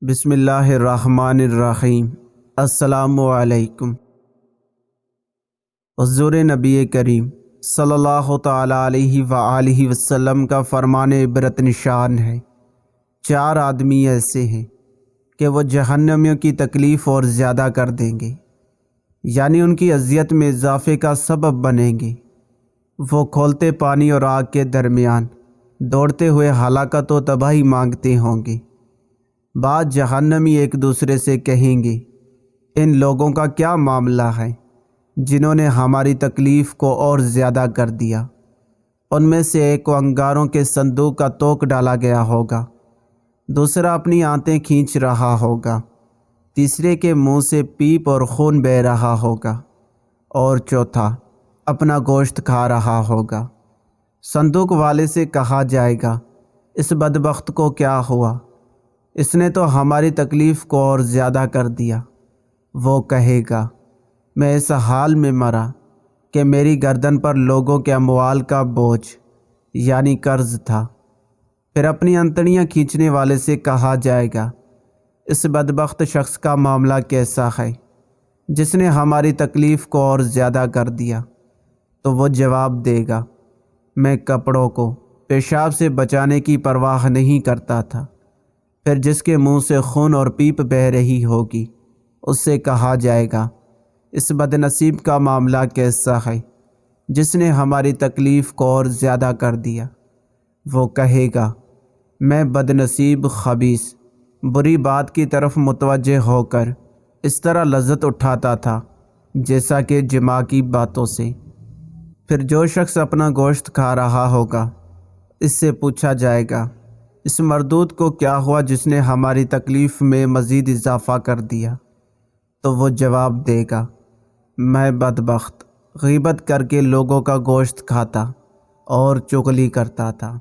بسم اللہ الرحمن الرحیم۔ السلام علیکم۔ حضور نبی کریم صلی اللہ تعالیٰ علیہ وآلہ وسلم کا فرمان عبرت نشان ہے، 4 آدمی ایسے ہیں کہ وہ جہنمیوں کی تکلیف اور زیادہ کر دیں گے، یعنی ان کی اذیت میں اضافے کا سبب بنیں گے۔ وہ کھولتے پانی اور آگ کے درمیان دوڑتے ہوئے ہلاکت و تباہی مانگتے ہوں گے۔ بعض جہنمی ایک دوسرے سے کہیں گے، ان لوگوں کا کیا معاملہ ہے جنہوں نے ہماری تکلیف کو اور زیادہ کر دیا۔ ان میں سے ایک کو انگاروں کے صندوق کا توق ڈالا گیا ہوگا، دوسرا اپنی آنتیں کھینچ رہا ہوگا، تیسرے کے منہ سے پیپ اور خون بہہ رہا ہوگا، اور چوتھا اپنا گوشت کھا رہا ہوگا۔ صندوق والے سے کہا جائے گا، اس بدبخت کو کیا ہوا؟ اس نے تو ہماری تکلیف کو اور زیادہ کر دیا۔ وہ کہے گا، میں اس حال میں مرا کہ میری گردن پر لوگوں کے اموال کا بوجھ یعنی قرض تھا۔ پھر اپنی انتڑیاں کھینچنے والے سے کہا جائے گا، اس بدبخت شخص کا معاملہ کیسا ہے جس نے ہماری تکلیف کو اور زیادہ کر دیا؟ تو وہ جواب دے گا، میں کپڑوں کو پیشاب سے بچانے کی پرواہ نہیں کرتا تھا۔ پھر جس کے منہ سے خون اور پیپ بہہ رہی ہوگی اس سے کہا جائے گا، اس بد نصیب کا معاملہ کیسا ہے جس نے ہماری تکلیف کو اور زیادہ کر دیا؟ وہ کہے گا، میں بد نصیب خبیث بری بات کی طرف متوجہ ہو کر اس طرح لذت اٹھاتا تھا جیسا کہ جماع کی باتوں سے۔ پھر جو شخص اپنا گوشت کھا رہا ہوگا اس سے پوچھا جائے گا، اس مردود کو کیا ہوا جس نے ہماری تکلیف میں مزید اضافہ کر دیا؟ تو وہ جواب دے گا، میں بدبخت غیبت کر کے لوگوں کا گوشت کھاتا اور چغلی کرتا تھا۔